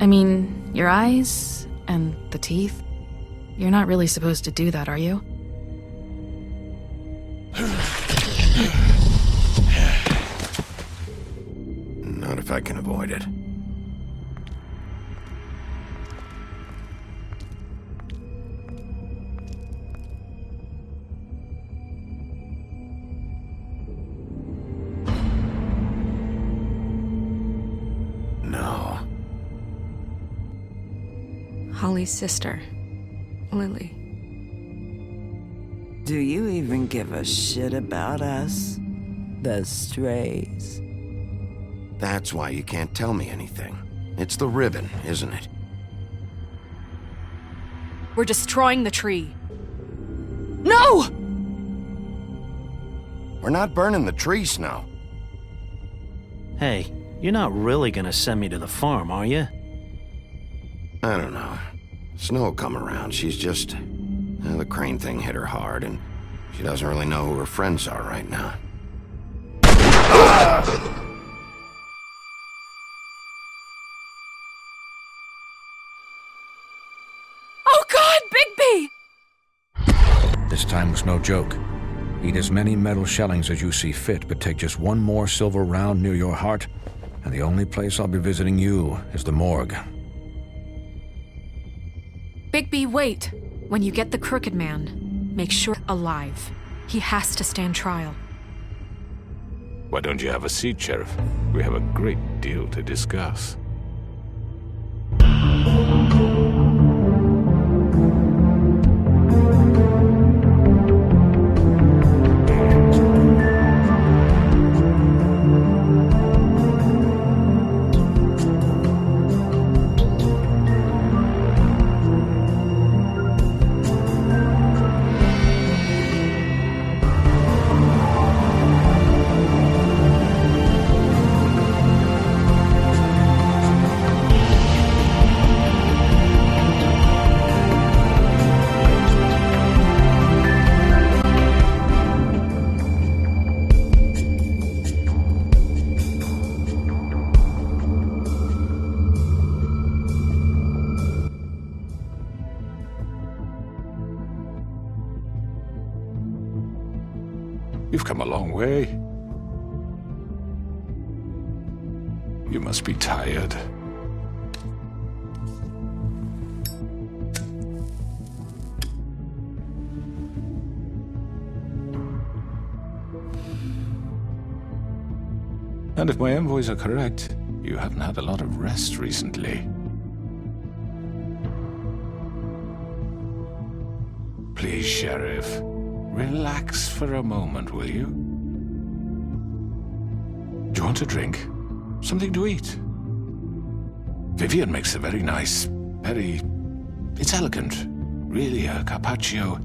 I mean, your eyes and the teeth. You're not really supposed to do that, are you? Not if I can avoid it. No. Holly's sister, Lily. Do you even give a shit about us? The strays. That's why you can't tell me anything. It's the ribbon, isn't it? We're destroying the tree. No! We're not burning the tree, Snow. Hey, you're not really gonna send me to the farm, are you? I don't know. Snow will come around. She's just... the crane thing hit her hard, and she doesn't really know who her friends are right now. Oh God, Bigby! This time was no joke. Eat as many metal shellings as you see fit, but take just one more silver round near your heart, and the only place I'll be visiting you is the morgue. Bigby, wait. When you get the Crooked Man, make sure alive. He has to stand trial. Why don't you have a seat, Sheriff? We have a great deal to discuss. You've come a long way. You must be tired. And if my envoys are correct, you haven't had a lot of rest recently. Please, Sheriff, relax for a moment, will you? Do you want a drink? Something to eat? Vivian makes a very nice, it's elegant. Really, a carpaccio.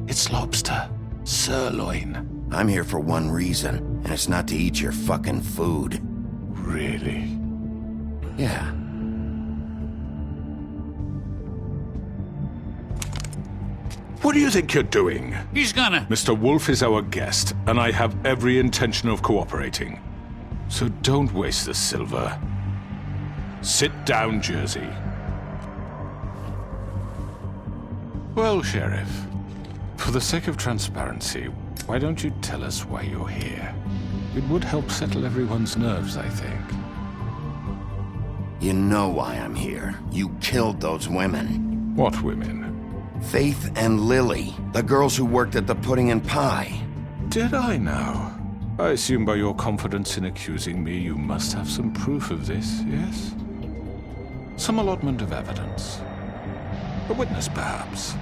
It's lobster. Sirloin. I'm here for one reason, and it's not to eat your fucking food. Really? Yeah. What do you think you're doing? He's gonna... Mr. Wolf is our guest, and I have every intention of cooperating. So don't waste the silver. Sit down, Jersey. Well, Sheriff, for the sake of transparency, why don't you tell us why you're here? It would help settle everyone's nerves, I think. You know why I'm here. You killed those women. What women? Faith and Lily, the girls who worked at the Pudding and Pie. Did I now? I assume by your confidence in accusing me, you must have some proof of this, yes? Some allotment of evidence. A witness, perhaps.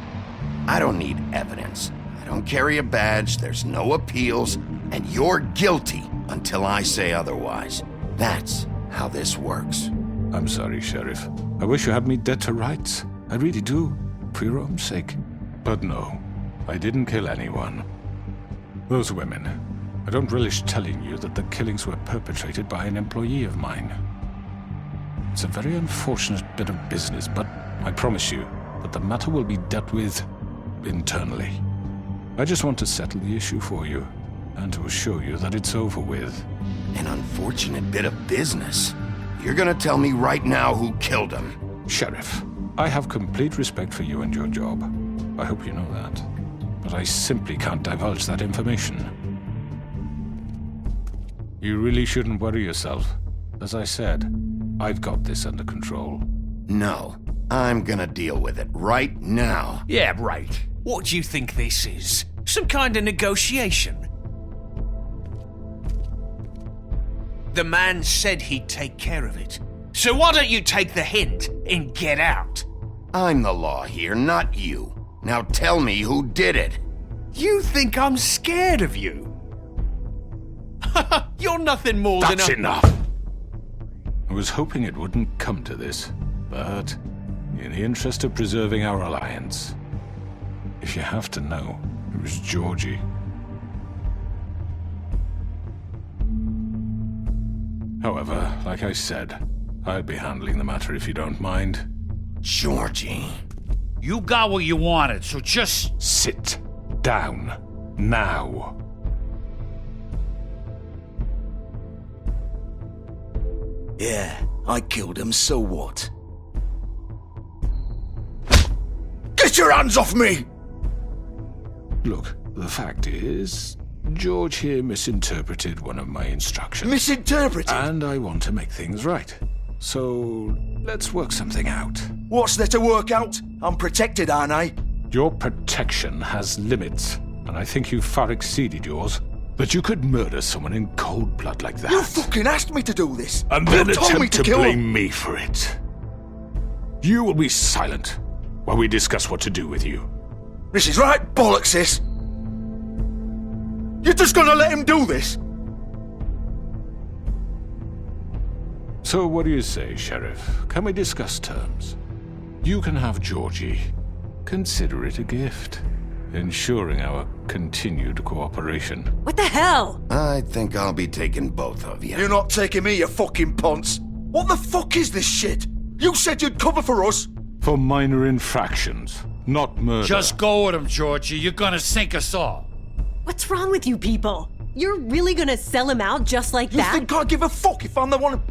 I don't need evidence. I don't carry a badge, there's no appeals, and you're guilty until I say otherwise. That's how this works. I'm sorry, Sheriff. I wish you had me dead to rights. I really do, for your own sake. But no, I didn't kill anyone. Those women, I don't relish telling you that the killings were perpetrated by an employee of mine. It's a very unfortunate bit of business, but I promise you that the matter will be dealt with internally. I just want to settle the issue for you, and to assure you that it's over with. An unfortunate bit of business. You're gonna tell me right now who killed him. Sheriff, I have complete respect for you and your job. I hope you know that. But I simply can't divulge that information. You really shouldn't worry yourself. As I said, I've got this under control. No, I'm gonna deal with it right now. Yeah, right. What do you think this is? Some kind of negotiation? The man said he'd take care of it. So why don't you take the hint and get out? I'm the law here, not you. Now tell me who did it. You think I'm scared of you? You're nothing more than That's enough! I was hoping it wouldn't come to this, but in the interest of preserving our alliance, if you have to know, it was Georgie. However, like I said, I'll be handling the matter if you don't mind. Georgie. You got what you wanted, so just... Sit down. Now. Yeah, I killed him, so what? Get your hands off me! Look, the fact is, George here misinterpreted one of my instructions. Misinterpreted? And I want to make things right. So, let's work something out. What's there to work out? I'm protected, aren't I? Your protection has limits, and I think you've far exceeded yours. But you could murder someone in cold blood like that. You fucking asked me to do this! And then you told me attempt to kill blame him. me for it. You will be silent while we discuss what to do with you. This is right bollocks, this! You're just gonna let him do this? So what do you say, Sheriff? Can we discuss terms? You can have Georgie. Consider it a gift, ensuring our continued cooperation. What the hell? I think I'll be taking both of you. You're not taking me, you fucking ponce! What the fuck is this shit? You said you'd cover for us! For minor infractions, not murder. Just go with him, Georgie. You're gonna sink us all. What's wrong with you people? You're really gonna sell him out just like You that? think I give a fuck if I'm the one?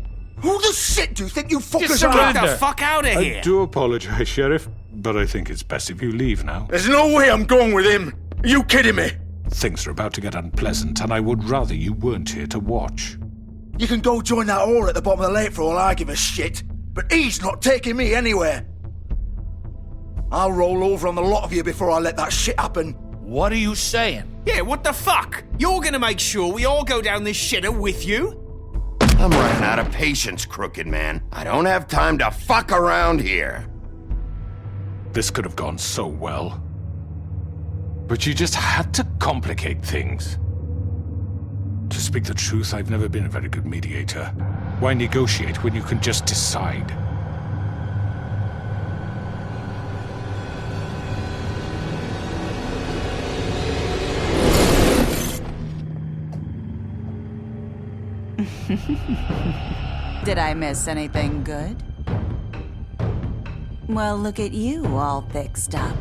Who the shit do you think you fuckers are? Get the fuck out of here! I do apologize, Sheriff, but I think it's best if you leave now. There's no way I'm going with him! Are you kidding me? Things are about to get unpleasant, and I would rather you weren't here to watch. You can go join that whore at the bottom of the lake for all I give a shit, but he's not taking me anywhere. I'll roll over on the lot of you before I let that shit happen. What are you saying? Yeah, what the fuck? You're gonna make sure we all go down this shitter with you? I'm running out of patience, Crooked Man. I don't have time to fuck around here. This could have gone so well. But you just had to complicate things. To speak the truth, I've never been a very good mediator. Why negotiate when you can just decide? Did I miss anything good? Well, look at you, all fixed up.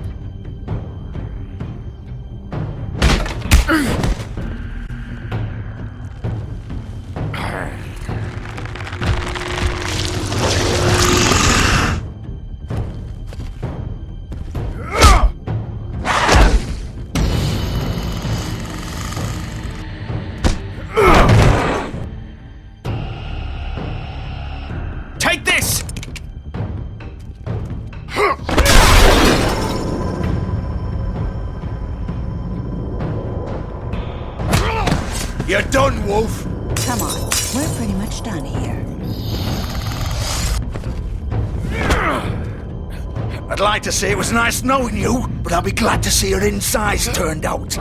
Take this! You're done, Wolf. Come on, we're pretty much done here. I'd like to say it was nice knowing you, but I'll be glad to see your insides turned out.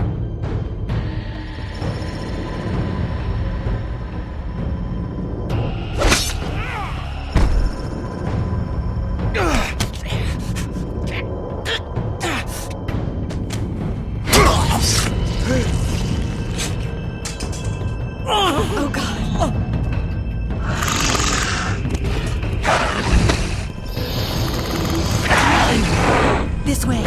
Oh, God. This way.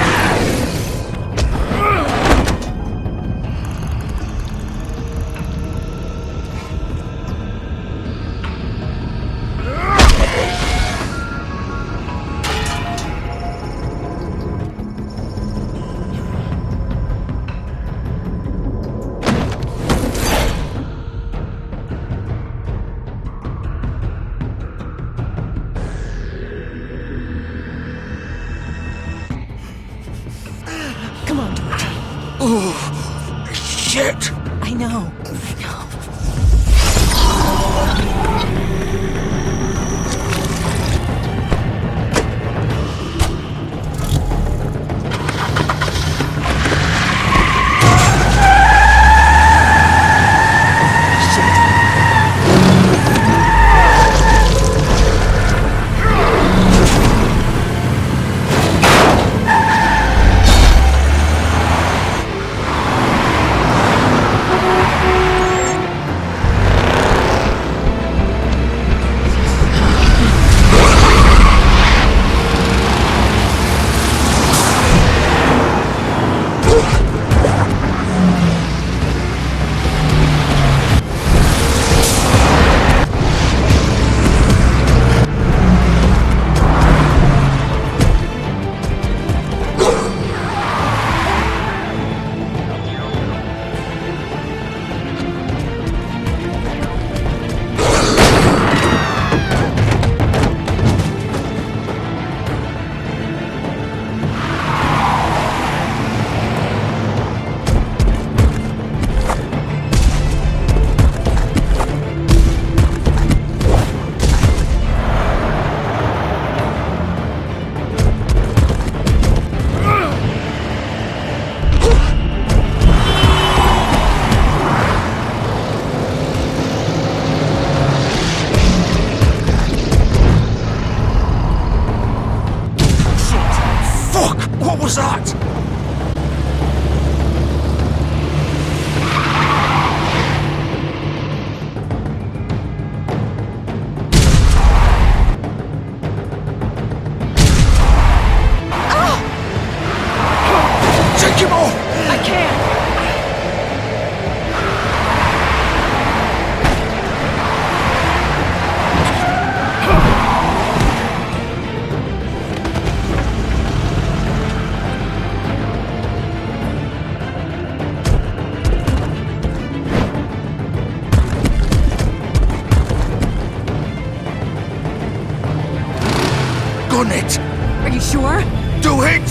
Gun it! Are you sure? Do it!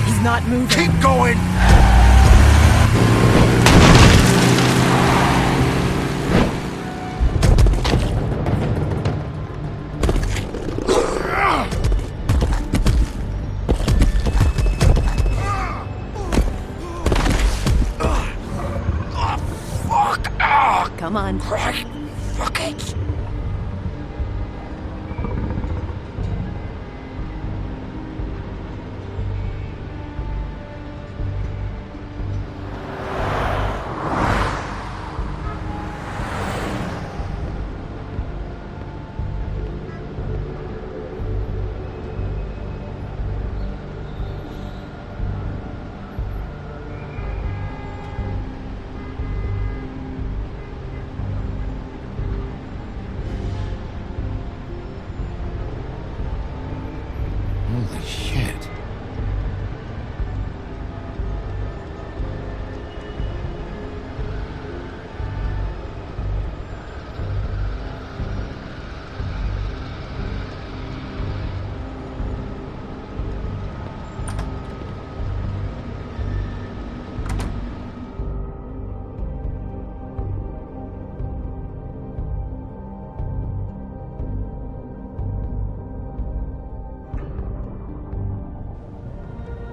He's not moving. Keep going! Come on. Fuck it! Holy shit.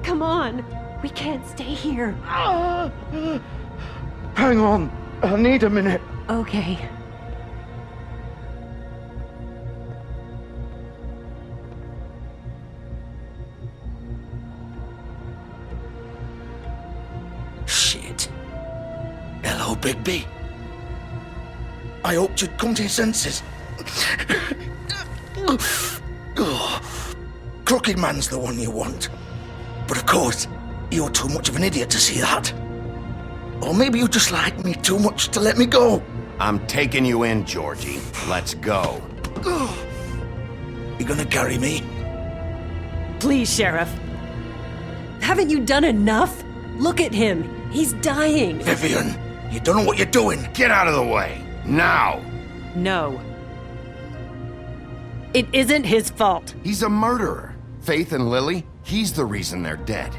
Come on. We can't stay here. Hang on. I need a minute. Okay. Shit. Hello, Bigby. I hoped you'd come to your senses. Crooked Man's the one you want. But of course, you're too much of an idiot to see that. Or maybe you just like me too much to let me go. I'm taking you in, Georgie. Let's go. You gonna carry me? Please, Sheriff. Haven't you done enough? Look at him. He's dying. Vivian, you don't know what you're doing. Get out of the way. Now. No. It isn't his fault. He's a murderer. Faith and Lily, he's the reason they're dead.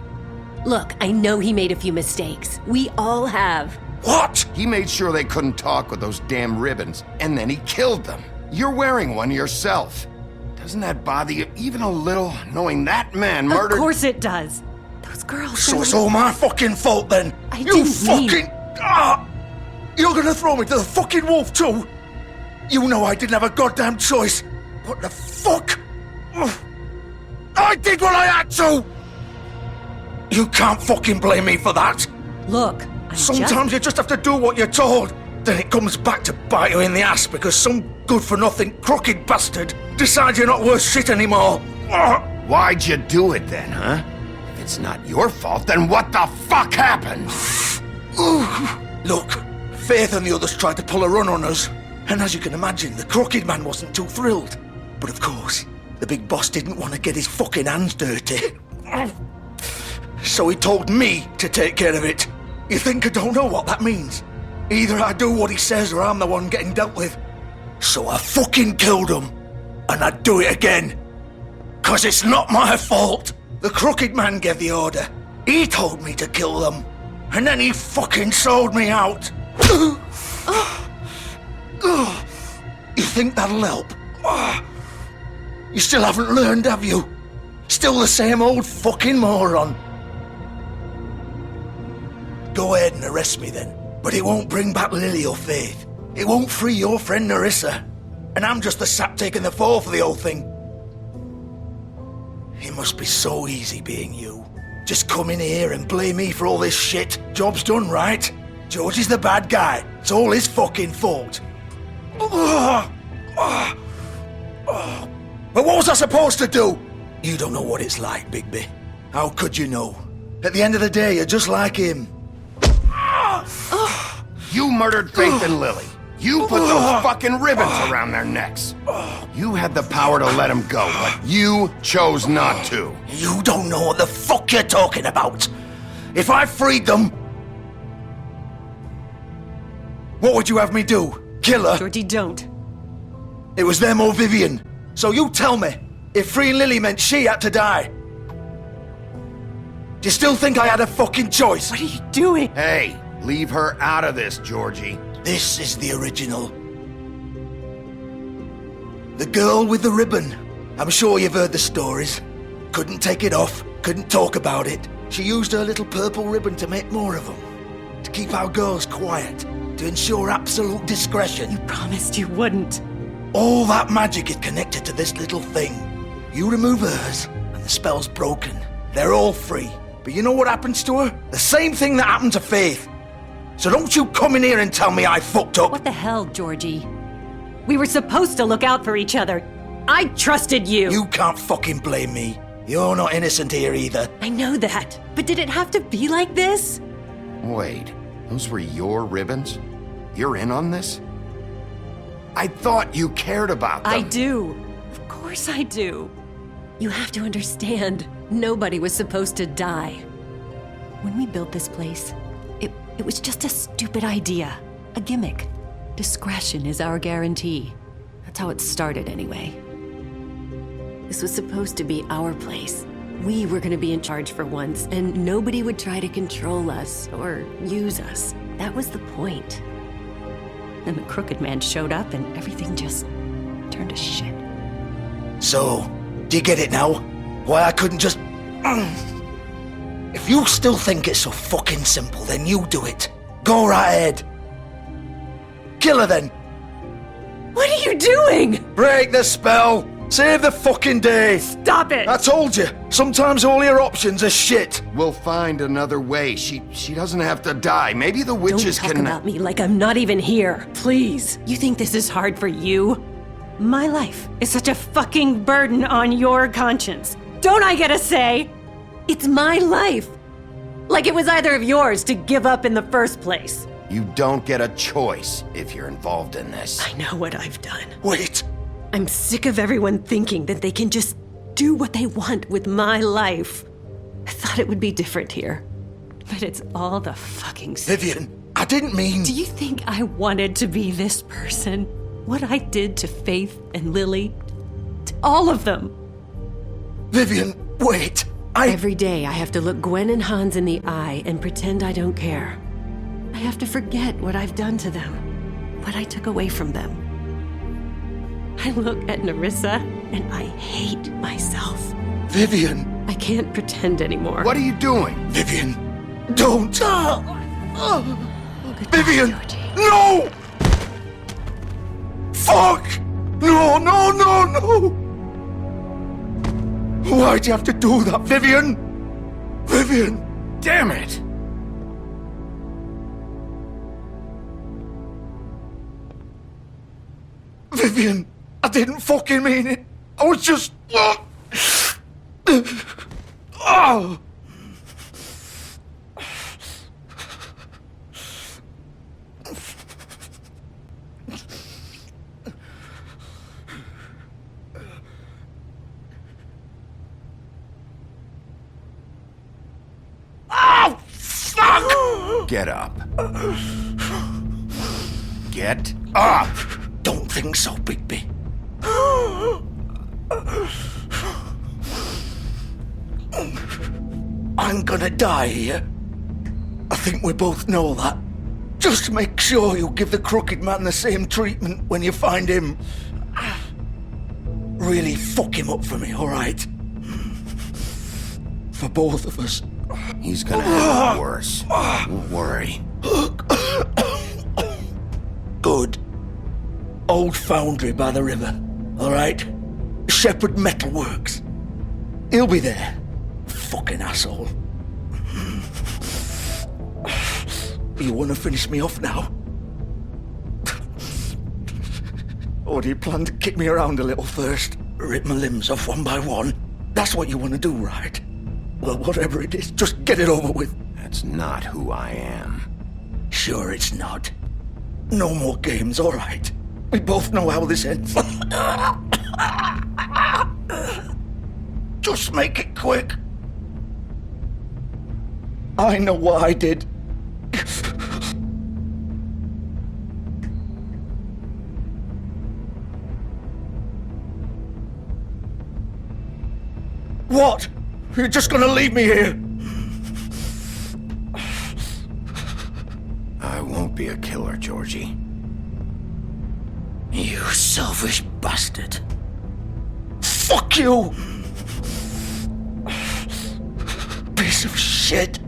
Look, I know he made a few mistakes. We all have. What? He made sure they couldn't talk with those damn ribbons, and then he killed them. You're wearing one yourself. Doesn't that bother you even a little, knowing that man murdered— Of course it does. Those girls— So it's all my fucking fault then? I You didn't fucking— You're gonna throw me to the fucking wolf too? You know I didn't have a goddamn choice. What the fuck? I did what I had to! You can't fucking blame me for that. Look, Sometimes you just have to do what you're told. Then it comes back to bite you in the ass because some good-for-nothing crooked bastard decides you're not worth shit anymore. Why'd you do it then, huh? If it's not your fault, then what the fuck happened? Look, Faith and the others tried to pull a run on us. And as you can imagine, the Crooked Man wasn't too thrilled. But of course, the big boss didn't want to get his fucking hands dirty. So he told me to take care of it. You think I don't know what that means? Either I do what he says or I'm the one getting dealt with. So I fucking killed him. And I'd do it again. 'Cause it's not my fault. The Crooked Man gave the order. He told me to kill them. And then he fucking sold me out. You think that'll help? You still haven't learned, have you? Still the same old fucking moron. Go ahead and arrest me then. But it won't bring back Lily or Faith. It won't free your friend Narissa. And I'm just the sap taking the fall for the whole thing. It must be so easy being you. Just come in here and blame me for all this shit. Job's done, right? George is the bad guy. It's all his fucking fault. But what was I supposed to do? You don't know what it's like, Bigby. How could you know? At the end of the day, you're just like him. You murdered Faith and Lily. You put those fucking ribbons around their necks. You had the power to let them go, but you chose not to. You don't know what the fuck you're talking about. If I freed them... What would you have me do? Kill her? Georgie, don't. It was them or Vivian. So you tell me, if freeing Lily meant she had to die, do you still think I had a fucking choice? What are you doing? Hey, leave her out of this, Georgie. This is the original. The girl with the ribbon. I'm sure you've heard the stories. Couldn't take it off, couldn't talk about it. She used her little purple ribbon to make more of them. To keep our girls quiet. To ensure absolute discretion. You promised you wouldn't. All that magic is connected to this little thing. You remove hers, and the spell's broken. They're all free. But you know what happens to her? The same thing that happened to Faith. So don't you come in here and tell me I fucked up. What the hell, Georgie? We were supposed to look out for each other. I trusted you. You can't fucking blame me. You're not innocent here either. I know that. But did it have to be like this? Wait, those were your ribbons? You're in on this? I thought you cared about them. I do. Of course I do. You have to understand, nobody was supposed to die. When we built this place, it was just a stupid idea. A gimmick. Discretion is our guarantee. That's how it started anyway. This was supposed to be our place. We were gonna be in charge for once, and nobody would try to control us or use us. That was the point. Then the crooked man showed up and everything just turned to shit. So, do you get it now? Why I couldn't just... If you still think it's so fucking simple, then you do it. Go right ahead. Kill her then. What are you doing? Break the spell. Save the fucking day. Stop it. I told you. Sometimes all your options are shit. We'll find another way. She doesn't have to die. Maybe the witches Don't talk can... about me like I'm not even here. Please. You think this is hard for you? My life is such a fucking burden on your conscience. Don't I get a say? It's my life. Like it was either of yours to give up in the first place. You don't get a choice if you're involved in this. I know what I've done. Wait. I'm sick of everyone thinking that they can just do what they want with my life. I thought it would be different here. But it's all the fucking same. Vivian, I didn't mean... Do you think I wanted to be this person? What I did to Faith and Lily? To all of them? Vivian, wait. Every day I have to look Gwen and Hans in the eye and pretend I don't care. I have to forget what I've done to them. What I took away from them. I look at Nerissa and I hate myself. Vivian. I can't pretend anymore. What are you doing? Vivian, don't. Goodbye, Vivian, Georgie. no! Fuck! No, no, no, no! Why'd you have to do that, Vivian? Vivian! Damn it! Vivian, I didn't fucking mean it. I was just... Oh! Oh, fuck! Get up. Get up! Don't think so, Bigby. I'm gonna die here. I think we both know that. Just make sure you give the crooked man the same treatment when you find him. Really fuck him up for me, alright? For both of us. He's gonna have it worse. Don't worry. Good. Old foundry by the river, alright? Shepherd Metalworks. He'll be there. Fucking asshole. You wanna finish me off now? Or do you plan to kick me around a little first? Rip my limbs off one by one? That's what you wanna do, right? Well, whatever it is, just get it over with. That's not who I am. Sure it's not. No more games, alright? We both know how this ends. Just make it quick. I know what I did. What? You're just gonna leave me here? I won't be a killer, Georgie. You selfish bastard. Fuck you! Piece of shit.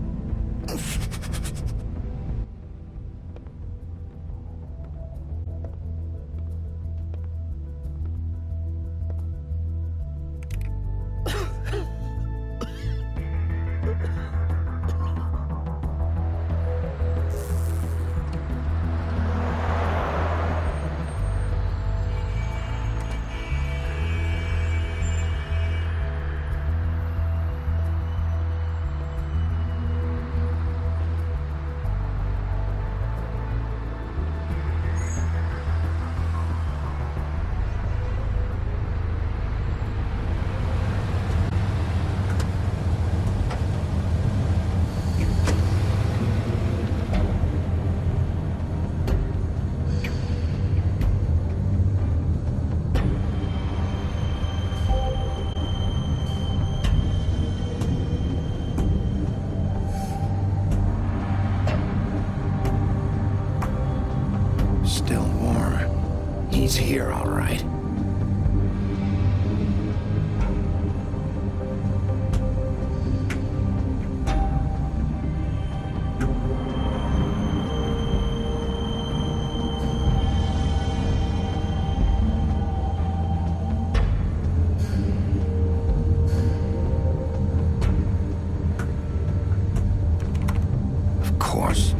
Still warm. He's here, all right. Of course.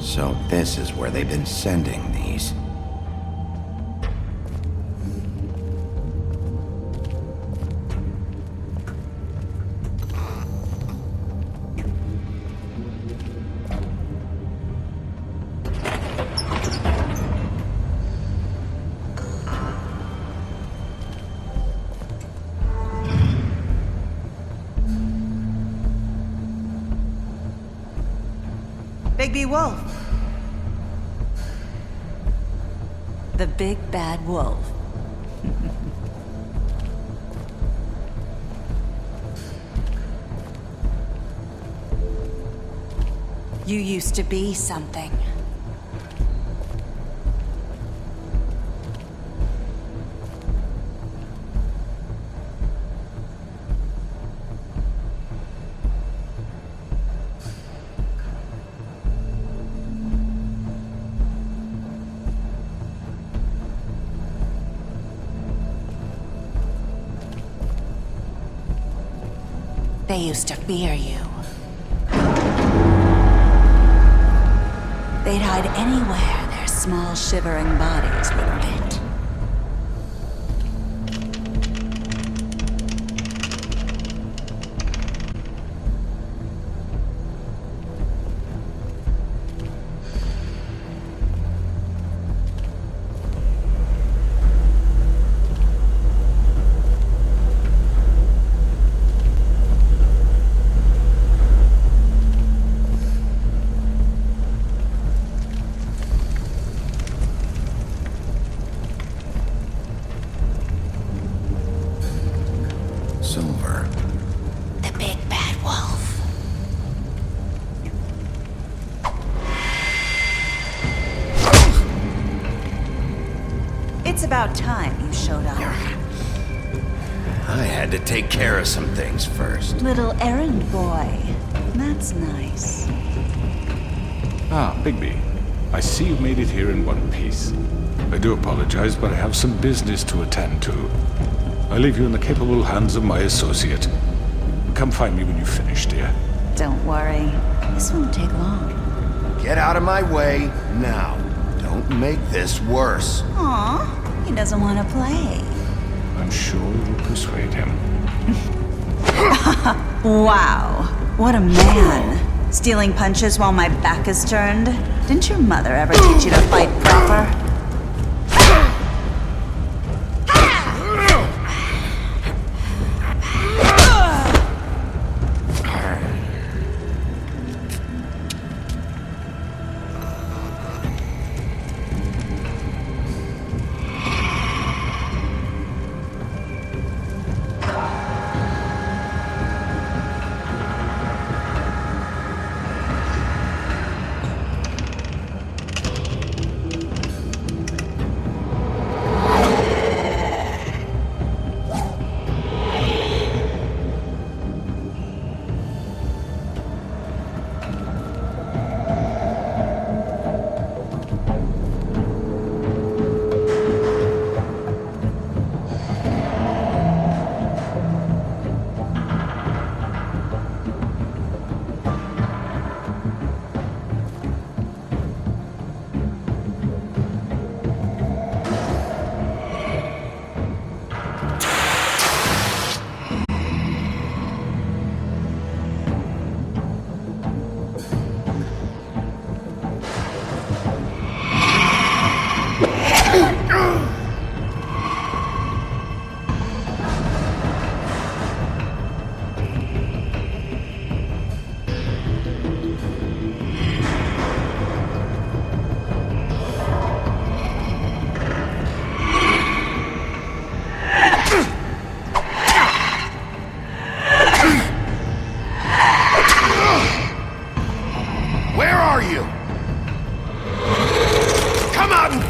So this is where they've been sending these. Bigby Wolf. The big bad wolf. You used to be something. They used to fear you. They'd hide anywhere their small, shivering bodies would fit. Silver. The big bad wolf. It's about time you showed up. I had to take care of some things first. Little errand boy. That's nice. Ah, Bigby. I see you made it here in one piece. I do apologize, but I have some business to attend to. I leave you in the capable hands of my associate. Come find me when you've finished, dear. Don't worry. This won't take long. Get out of my way now. Don't make this worse. Aw, He doesn't want to play. I'm sure you'll persuade him. Wow, what a man. Stealing punches while my back is turned? Didn't your mother ever teach you to fight proper?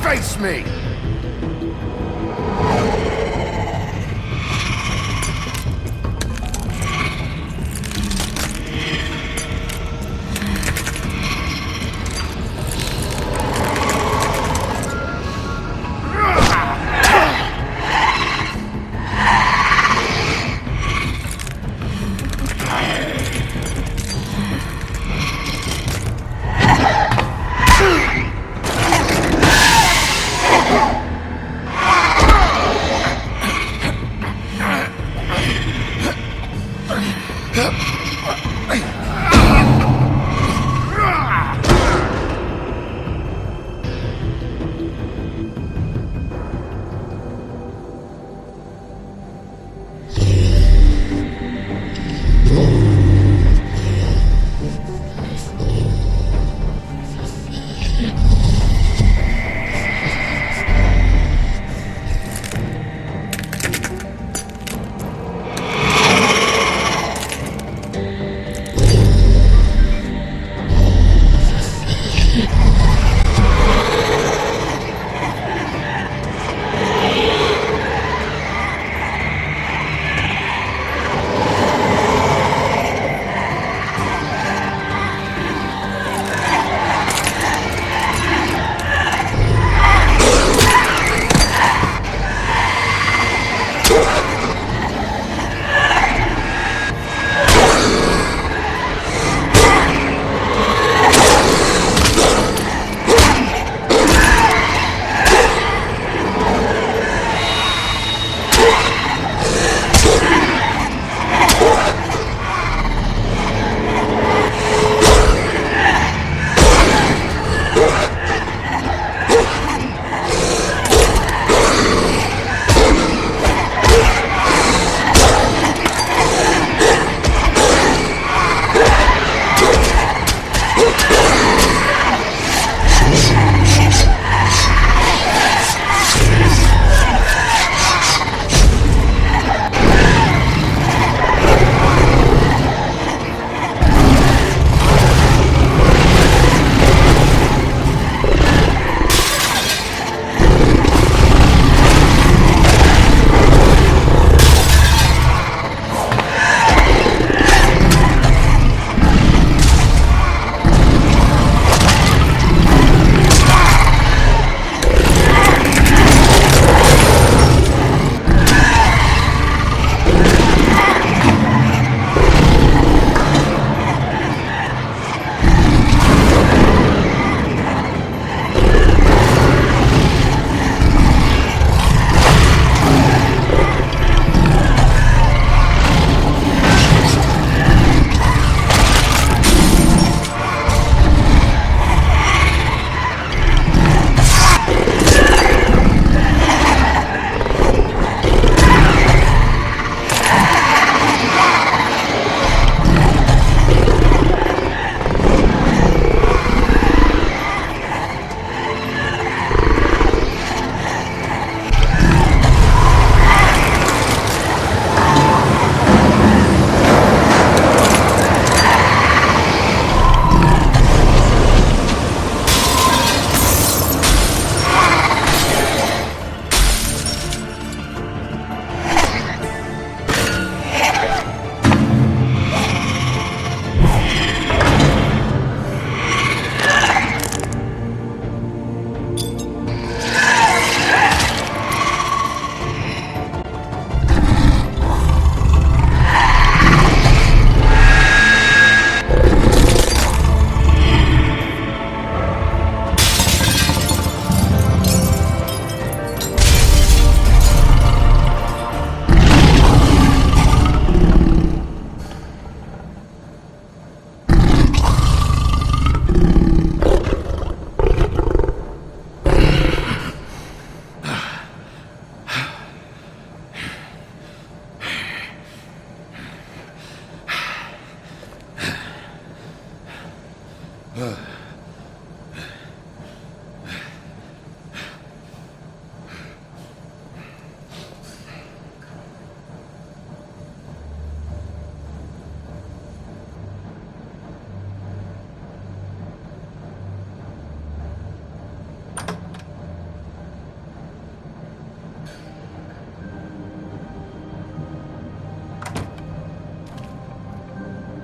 Face me!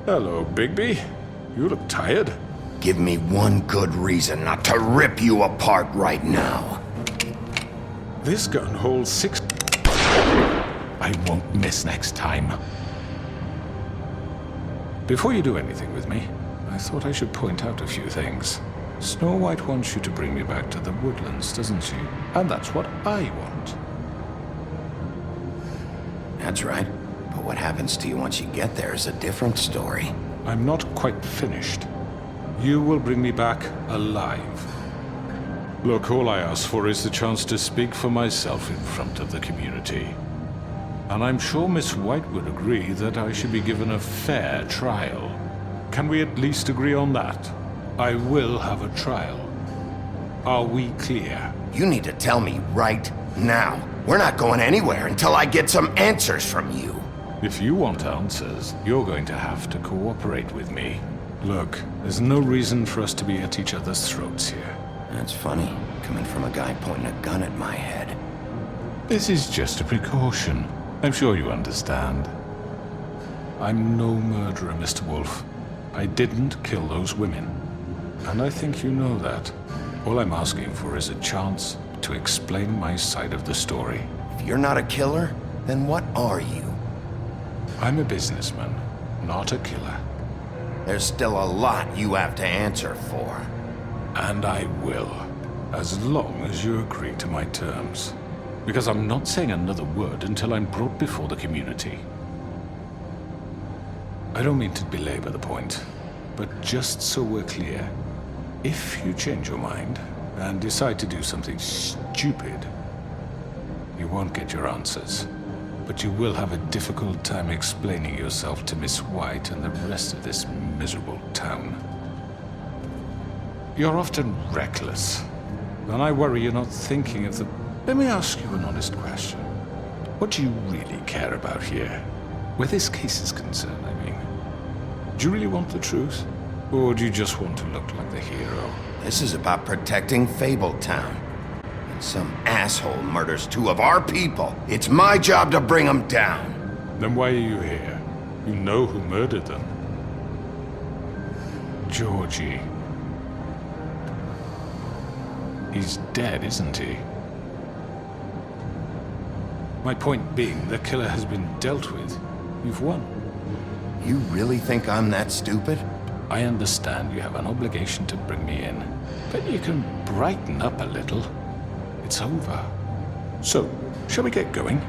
Hello, Bigby. You look tired. Give me one good reason not to rip you apart right now. This gun holds 6... I won't miss next time. Before you do anything with me, I thought I should point out a few things. Snow White wants you to bring me back to the woodlands, doesn't she? And that's what I want. That's right. But what happens to you once you get there is a different story. I'm not quite finished. You will bring me back alive. Look, all I ask for is the chance to speak for myself in front of the community. And I'm sure Miss White would agree that I should be given a fair trial. Can we at least agree on that? I will have a trial. Are we clear? You need to tell me right now. We're not going anywhere until I get some answers from you. If you want answers, you're going to have to cooperate with me. Look, there's no reason for us to be at each other's throats here. That's funny, coming from a guy pointing a gun at my head. This is just a precaution. I'm sure you understand. I'm no murderer, Mr. Wolf. I didn't kill those women. And I think you know that. All I'm asking for is a chance to explain my side of the story. If you're not a killer, then what are you? I'm a businessman, not a killer. There's still a lot you have to answer for. And I will, as long as you agree to my terms. Because I'm not saying another word until I'm brought before the community. I don't mean to belabor the point, but just so we're clear, if you change your mind and decide to do something stupid, you won't get your answers. But you will have a difficult time explaining yourself to Miss White and the rest of this miserable town. You're often reckless, and I worry you're not thinking of the... Let me ask you an honest question. What do you really care about here? Where this case is concerned, I mean. Do you really want the truth? Or do you just want to look like the hero? This is about protecting Fabletown. And some asshole murders two of our people. It's my job to bring them down. Then why are you here? You know who murdered them. Georgie. He's dead, isn't he? My point being, the killer has been dealt with. You've won. You really think I'm that stupid? I understand you have an obligation to bring me in, but you can brighten up a little. It's over. So, shall we get going?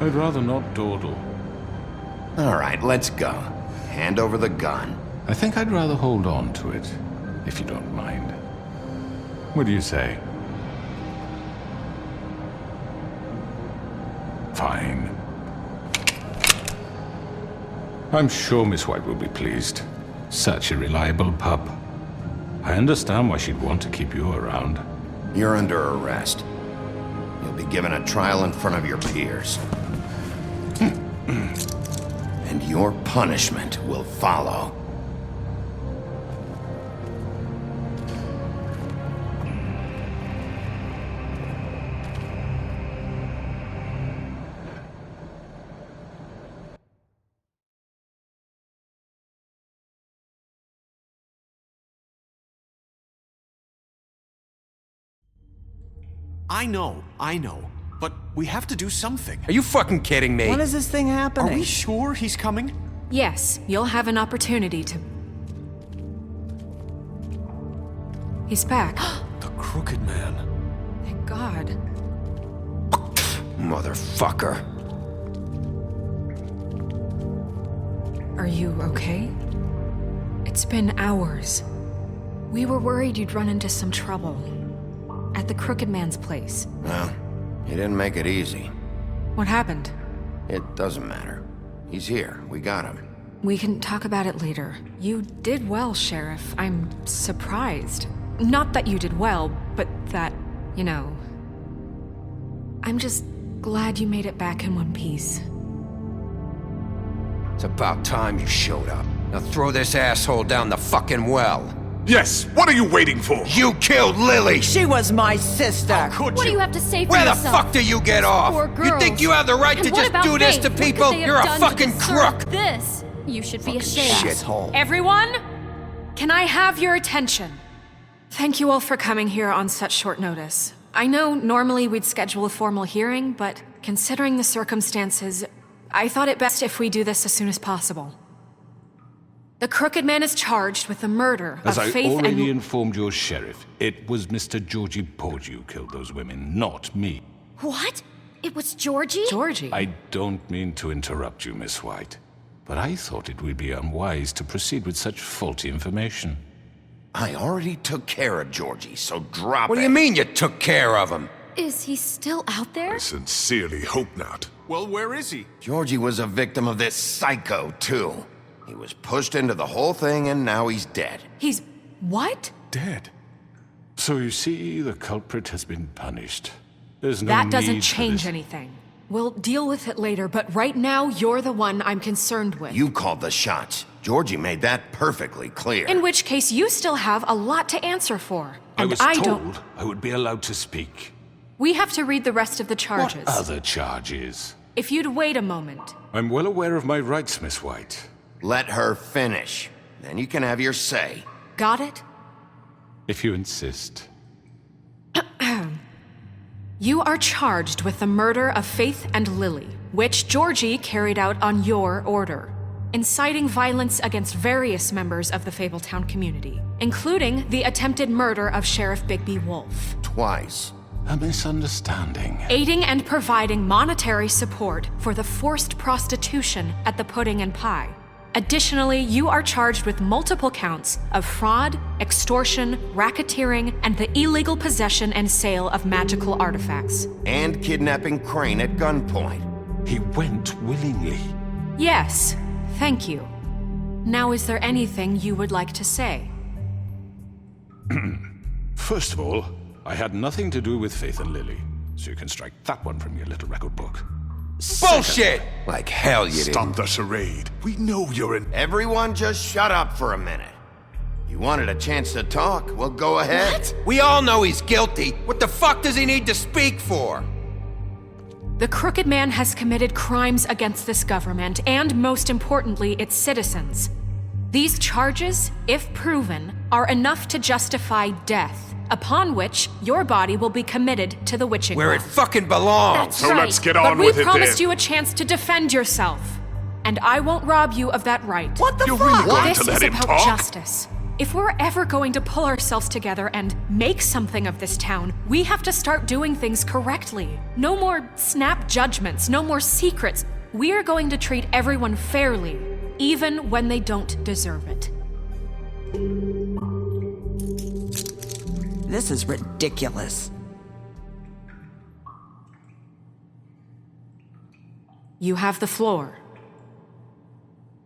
I'd rather not dawdle. All right, let's go. Hand over the gun. I think I'd rather hold on to it, if you don't mind. What do you say? Fine. I'm sure Miss White will be pleased. Such a reliable pup. I understand why she'd want to keep you around. You're under arrest. You'll be given a trial in front of your peers. And your punishment will follow. I know. But we have to do something. Are you fucking kidding me? When is this thing happening? Are we sure he's coming? Yes, you'll have an opportunity to... He's back. The Crooked Man. Thank God. Motherfucker. Are you okay? It's been hours. We were worried you'd run into some trouble. At the Crooked Man's place. Well, he didn't make it easy. What happened? It doesn't matter. He's here. We got him. We can talk about it later. You did well, Sheriff. I'm surprised. Not that you did well, but that, you know... I'm just glad you made it back in one piece. It's about time you showed up. Now throw this asshole down the fucking well. Yes, what are you waiting for? You killed Lily! She was my sister! How could What you? do you have to say for Where yourself? the fuck do you get off? Poor You girls. think you have the right And to what just about do this Faith? to What could people? they have You're a done to fucking deserve crook! This. You should be Fucking ashamed. shithole. Everyone, can I have your attention? Thank you all for coming here on such short notice. I know normally we'd schedule a formal hearing, but considering the circumstances, I thought it best if we do this as soon as possible. The Crooked Man is charged with the murder As of I Faith already and... informed your sheriff, it was Mr. Georgie Porgy who killed those women, not me. What? It was Georgie? Georgie? I don't mean to interrupt you, Miss White, but I thought it would be unwise to proceed with such faulty information. I already took care of Georgie, so drop it. What do you mean you took care of him? Is he still out there? I sincerely hope not. Well, where is he? Georgie was a victim of this psycho, too. He was pushed into the whole thing, and now he's dead. He's... what? Dead. So you see, the culprit has been punished. There's no That doesn't need for change this. anything. We'll deal with it later, but right now, you're the one I'm concerned with. You called the shots. Georgie made that perfectly clear. In which case, you still have a lot to answer for. I And was don't... told I would be allowed to speak. We have to read the rest of the charges. What other charges? If you'd wait a moment. I'm well aware of my rights, Miss White. Let her finish. Then you can have your say. Got it? If you insist. You are charged with the murder of Faith and Lily, which Georgie carried out on your order, inciting violence against various members of the Fabletown community, including the attempted murder of Sheriff Bigby Wolf. Twice. A misunderstanding. Aiding and providing monetary support for the forced prostitution at the Pudding and Pie. Additionally, you are charged with multiple counts of fraud, extortion, racketeering, and the illegal possession and sale of magical artifacts. And kidnapping Crane at gunpoint. He went willingly. Yes, thank you. Now, is there anything you would like to say? First of all, I had nothing to do with Faith and Lily, so you can strike that one from your little record book. Bullshit! Like hell you did. Stop the charade. We know you're an... Everyone just shut up for a minute. You wanted a chance to talk? Well, go ahead. What? We all know he's guilty. What the fuck does he need to speak for? The Crooked Man has committed crimes against this government and, most importantly, its citizens. These charges, if proven, are enough to justify death, upon which your body will be committed to the witching Where it well. fucking belongs. That's So right. let's get But on we with it promised then. you a chance to defend yourself, and I won't rob you of that right. What the You're fuck? really going This to let is him about talk? justice. If we're ever going to pull ourselves together and make something of this town, we have to start doing things correctly. No more snap judgments, no more secrets. We are going to treat everyone fairly, even when they don't deserve it. This is ridiculous. You have the floor.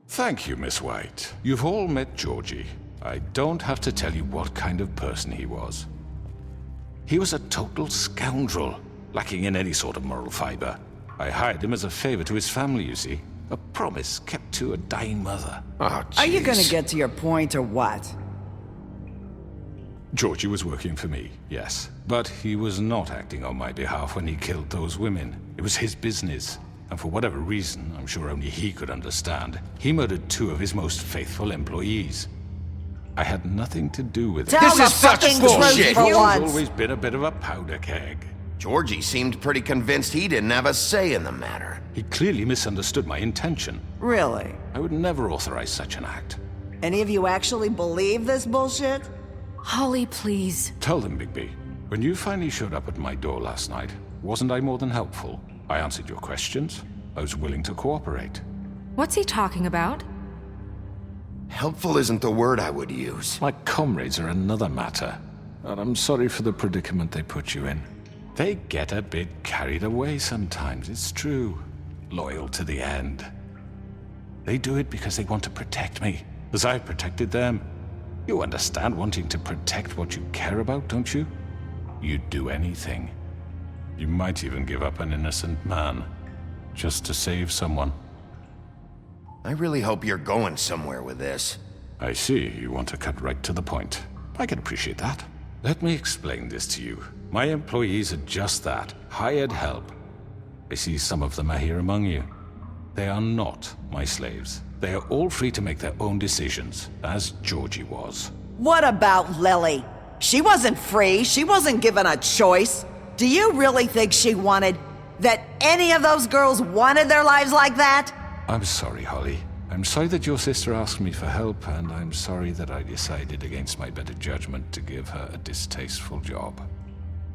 Thank you, Miss White. You've all met Georgie. I don't have to tell you what kind of person he was. He was a total scoundrel, lacking in any sort of moral fiber. I hired him as a favor to his family, you see. A promise kept to a dying mother. Oh, Are you gonna jeez. get to your point or what? Georgie was working for me, yes. But he was not acting on my behalf when he killed those women. It was his business. And for whatever reason, I'm sure only he could understand, he murdered 2 of his most faithful employees. I had nothing to do with it. Tell This the is such fucking bullshit. truth for He's once. always been a bit of a powder keg. Georgie seemed pretty convinced he didn't have a say in the matter. He clearly misunderstood my intention. Really? I would never authorize such an act. Any of you actually believe this bullshit? Holly, please. Tell them, Bigby, when you finally showed up at my door last night, wasn't I more than helpful? I answered your questions. I was willing to cooperate. What's he talking about? Helpful isn't the word I would use. My comrades are another matter, and I'm sorry for the predicament they put you in. They get a bit carried away sometimes, it's true. Loyal to the end. They do it because they want to protect me, as I've protected them. You understand wanting to protect what you care about, don't you? You'd do anything. You might even give up an innocent man, just to save someone. I really hope you're going somewhere with this. I see you want to cut right to the point. I can appreciate that. Let me explain this to you. My employees are just that, hired help. I see some of them are here among you. They are not my slaves. They are all free to make their own decisions, as Georgie was. What about Lily? She wasn't free. She wasn't given a choice. Do you really think she wanted... that any of those girls wanted their lives like that? I'm sorry, Holly. I'm sorry that your sister asked me for help, and I'm sorry that I decided against my better judgment to give her a distasteful job.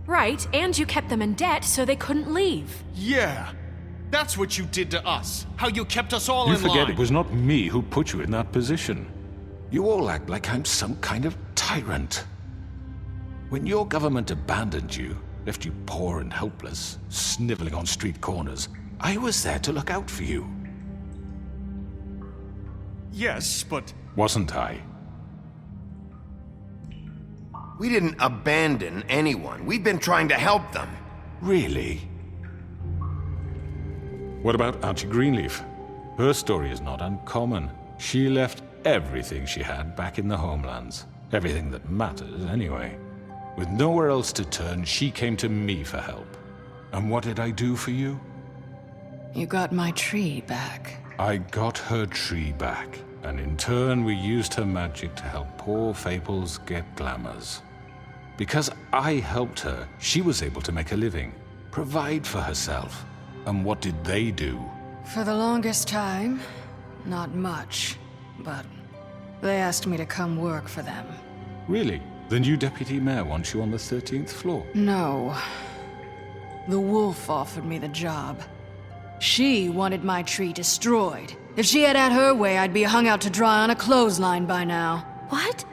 Right, and you kept them in debt so they couldn't leave. Yeah, that's what you did to us. How you kept us all You in line. forget it was not me who put you in that position. You all act like I'm some kind of tyrant. When your government abandoned you, left you poor and helpless, sniveling on street corners, I was there to look out for you. Yes, but... Wasn't I? We didn't abandon anyone. We've been trying to help them. Really? What about Auntie Greenleaf? Her story is not uncommon. She left everything she had back in the homelands. Everything that matters, anyway. With nowhere else to turn, she came to me for help. And what did I do for you? You got my tree back. I got her tree back, and in turn we used her magic to help poor Faples get glamours. Because I helped her, she was able to make a living, provide for herself. And what did they do? For the longest time, not much, but they asked me to come work for them. Really? The new deputy mayor wants you on the 13th floor? No. The wolf offered me the job. She wanted my tree destroyed. If she had her way, I'd be hung out to dry on a clothesline by now. What?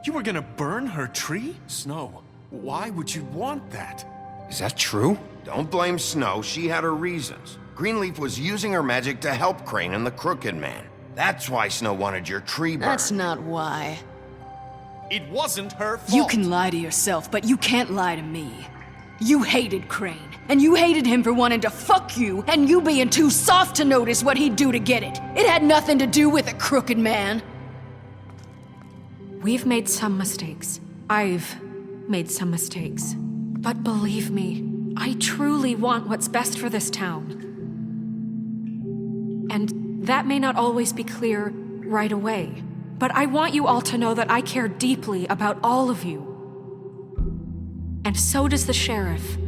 You were gonna burn her tree? Snow, why would you want that? Is that true? Don't blame Snow. She had her reasons. Greenleaf was using her magic to help Crane and the Crooked Man. That's why Snow wanted your tree burned. That's not why. It wasn't her fault. You can lie to yourself, but you can't lie to me. You hated Crane, and you hated him for wanting to fuck you, and you being too soft to notice what he'd do to get it. It had nothing to do with the Crooked Man. We've made some mistakes. I've made some mistakes. But believe me, I truly want what's best for this town. And that may not always be clear right away, but I want you all to know that I care deeply about all of you. And so does the sheriff.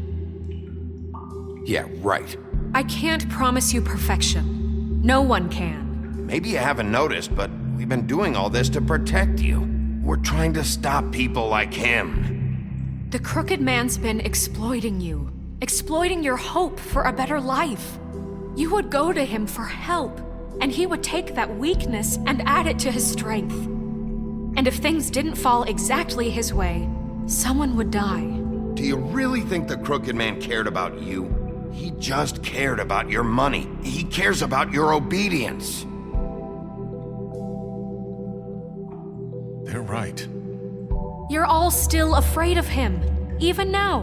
Yeah, right. I can't promise you perfection. No one can. Maybe you haven't noticed, but we've been doing all this to protect you. We're trying to stop people like him. The Crooked Man's been exploiting you. Exploiting your hope for a better life. You would go to him for help, and he would take that weakness and add it to his strength. And if things didn't fall exactly his way, someone would die. Do you really think the Crooked Man cared about you? He just cared about your money. He cares about your obedience. They're right. You're all still afraid of him, even now.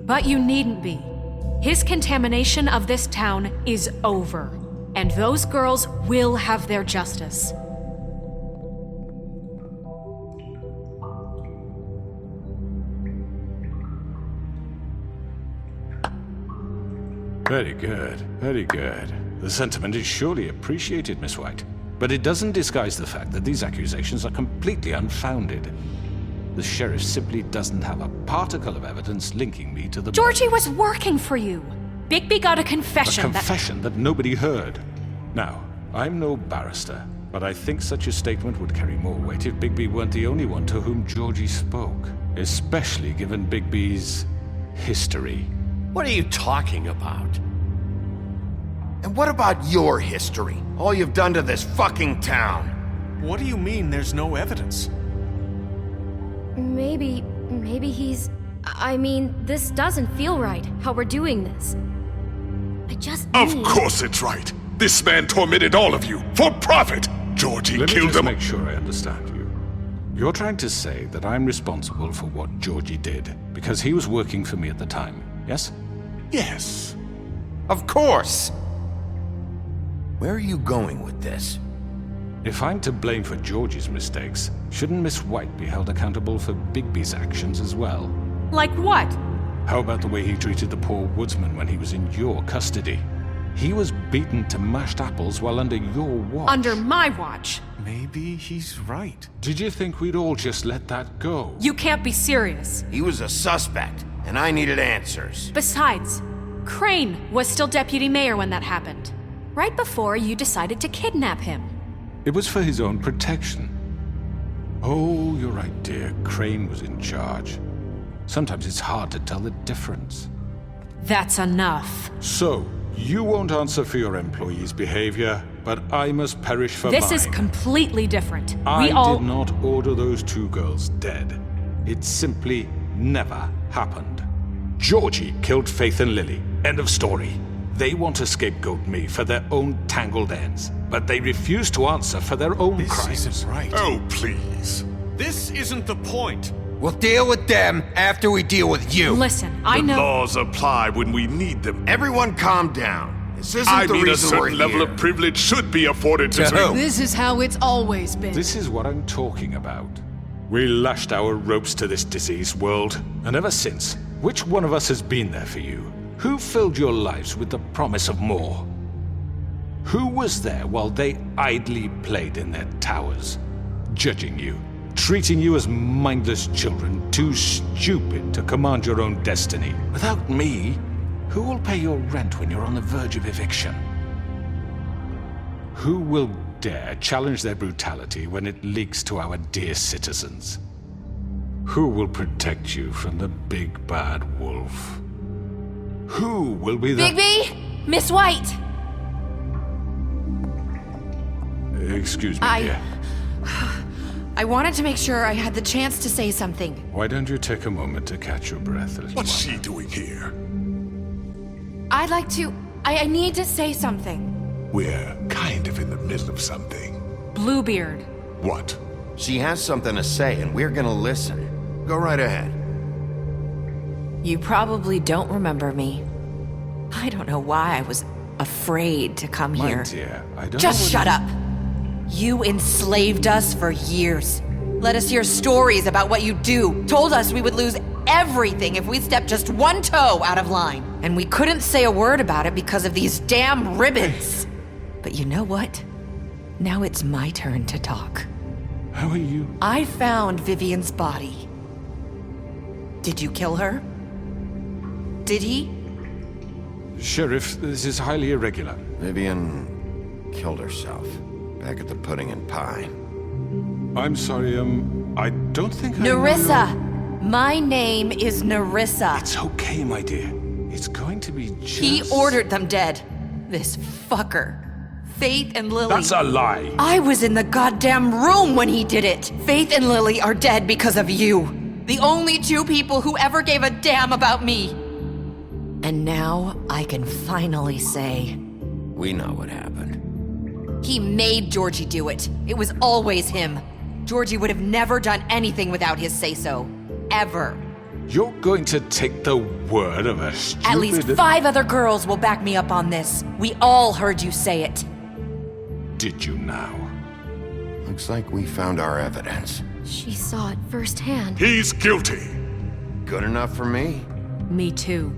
But you needn't be. His contamination of this town is over, and those girls will have their justice. Very good, very good. The sentiment is surely appreciated, Miss White. But it doesn't disguise the fact that these accusations are completely unfounded. The sheriff simply doesn't have a particle of evidence linking me to the... Georgie was working for you. Bigby got a confession. A confession that nobody heard. Now, I'm no barrister, but I think such a statement would carry more weight if Bigby weren't the only one to whom Georgie spoke. Especially given Bigby's history. What are you talking about? And what about your history? All you've done to this fucking town? What do you mean there's no evidence? Maybe he's... I mean, this doesn't feel right, how we're doing this. I just Of course it's right. This man tormented all of you, for profit! Georgie Let me killed just him. make sure I understand you. You're trying to say that I'm responsible for what Georgie did, because he was working for me at the time, yes? Yes. Of course! Where are you going with this? If I'm to blame for Georgie's mistakes, shouldn't Miss White be held accountable for Bigby's actions as well? Like what? How about the way he treated the poor woodsman when he was in your custody? He was beaten to mashed apples while under your watch. Under my watch. Maybe he's right. Did you think we'd all just let that go? You can't be serious. He was a suspect, and I needed answers. Besides, Crane was still deputy mayor when that happened. Right before you decided to kidnap him. It was for his own protection. Oh, you're right, dear. Crane was in charge. Sometimes it's hard to tell the difference. That's enough. So, you won't answer for your employees' behavior, but I must perish for This mine. is completely different. I We all... did not order those 2 girls dead. It simply never happened. Georgie killed Faith and Lily. End of story. They want to scapegoat me for their own tangled ends, but they refuse to answer for their own crimes. This isn't right. Oh, please. This isn't the point. We'll deal with them after we deal with you. Listen, I The know... laws apply when we need them. Everyone calm down. This isn't I the mean, a reason we're certain level here. of privilege should be afforded to... who? This is how it's always been. This is what I'm talking about. We lashed our ropes to this diseased world, and ever since, which one of us has been there for you? Who filled your lives with the promise of more? Who was there while they idly played in their towers, judging you, treating you as mindless children, too stupid to command your own destiny? Without me, who will pay your rent when you're on the verge of eviction? Who will dare challenge their brutality when it leaks to our dear citizens? Who will protect you from the big bad wolf? Who will be the... Bigby! Miss White! Excuse me, dear. I wanted to make sure I had the chance to say something. Why don't you take a moment to catch your breath, little What's one? she doing here? I'd like to... I need to say something. We're kind of in the middle of something. Bluebeard. What? She has something to say, and we're gonna listen. Go right ahead. You probably don't remember me. I don't know why I was afraid to come My here. dear, I don't Just know shut up! You enslaved us for years. Let us hear stories about what you do. Told us we would lose everything if we stepped just one toe out of line. And we couldn't say a word about it because of these damn ribbons. But you know what? Now it's my turn to talk. How are you? I found Vivian's body. Did you kill her? Did he? Sheriff, this is highly irregular. Vivian killed herself back at the Pudding and Pie. I'm sorry, I don't think I Nerissa! know- My name is Nerissa. It's okay, my dear. It's going to be just... He ordered them dead. This fucker. Faith and Lily. That's a lie. I was in the goddamn room when he did it. Faith and Lily are dead because of you. The only 2 people who ever gave a damn about me. And now I can finally say... We know what happened. He made Georgie do it. It was always him. Georgie would have never done anything without his say-so. Ever. You're going to take the word of a stupid... At least 5 other girls will back me up on this. We all heard you say it. Did you now? Looks like we found our evidence. She saw it firsthand. He's guilty. Good enough for me? Me too.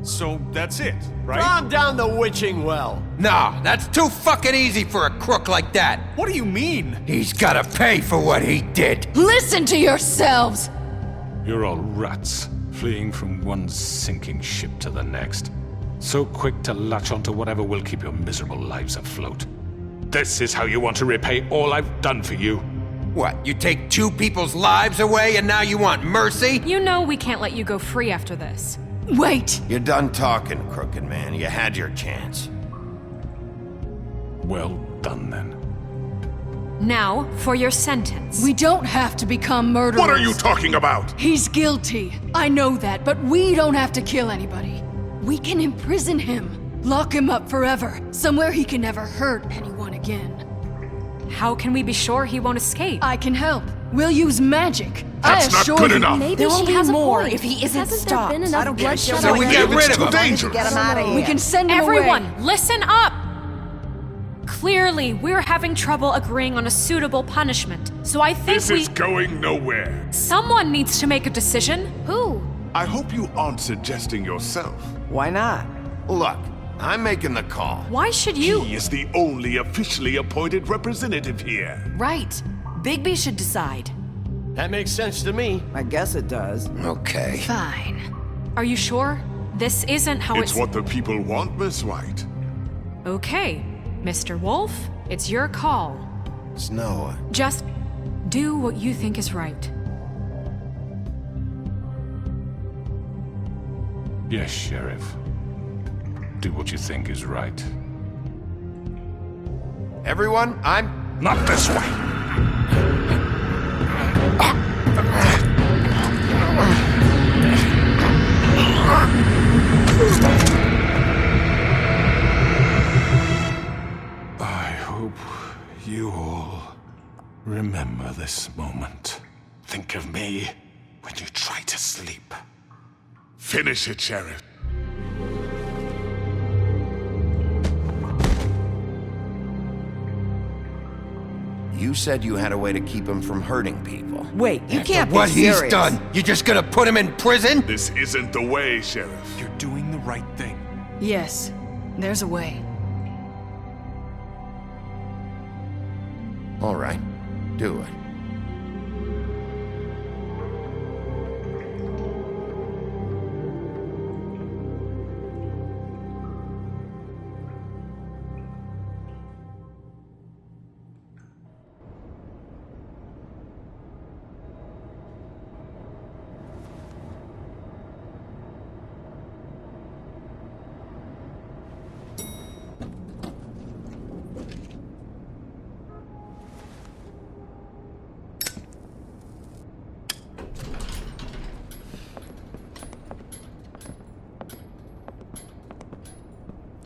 So that's it, right? Calm down the witching well. Nah, that's too fucking easy for a crook like that. What do you mean? He's gotta pay for what he did. Listen to yourselves! You're all rats, fleeing from one sinking ship to the next. So quick to latch onto whatever will keep your miserable lives afloat. This is how you want to repay all I've done for you. What, you take 2 people's lives away and now you want mercy? You know we can't let you go free after this. Wait! You're done talking, crooked man. You had your chance. Well done, then. Now, for your sentence. We don't have to become murderers. What are you talking about? He's guilty. I know that, but we don't have to kill anybody. We can imprison him. Lock him up forever. Somewhere he can never hurt anyone again. How can we be sure he won't escape? I can help. We'll use magic. That's not good enough. Maybe There will she be has more a point. if he isn't Hasn't stopped. there been enough bloodshed So we already? get rid It's of too him. dangerous. Get him out of here. We can send him Everyone, away. listen up! Clearly, we're having trouble agreeing on a suitable punishment. So I think This is going nowhere. Someone needs to make a decision. Who? I hope you aren't suggesting yourself. Why not? Look, I'm making the call. Why should you? He is the only officially appointed representative here. Right. Bigby should decide. That makes sense to me. I guess it does. Okay. Fine. Are you sure? This isn't how It's what the people want, Miss White. Okay, Mr. Wolf, it's your call. Snow. Just do what you think is right. Yes, Sheriff. Do what you think is right. Everyone, I'm... Not this way! I hope you all remember this moment. Think of me when you try to sleep. Finish it, Sheriff. You said you had a way to keep him from hurting people. Wait, you can't be What serious. he's done, you just gonna put him in prison? This isn't the way, Sheriff. You're doing the right thing. Yes, there's a way. All right, do it.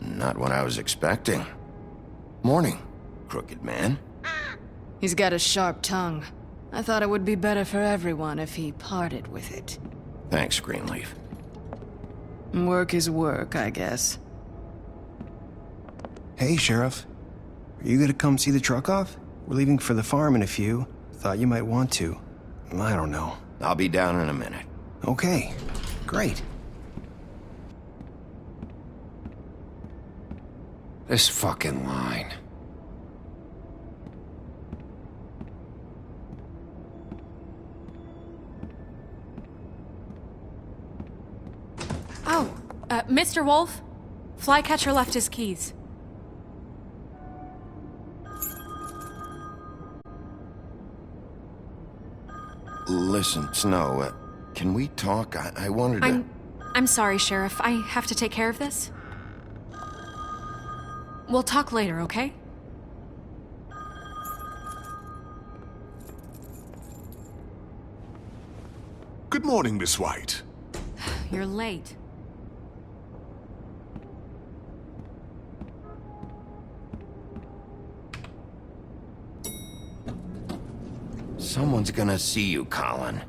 Not what I was expecting. Morning, crooked man. He's got a sharp tongue. I thought it would be better for everyone if he parted with it. Thanks, Greenleaf. Work is work, I guess. Hey, Sheriff. Are you gonna come see the truck off? We're leaving for the farm in a few. Thought you might want to. I don't know. I'll be down in a minute. Okay, great. This fucking line. Oh, Mr. Wolf, Flycatcher left his keys. Listen, Snow, can we talk? I wanted to... I'm sorry, Sheriff. I have to take care of this. We'll talk later, okay? Good morning, Miss White. You're late. Someone's gonna see you, Colin.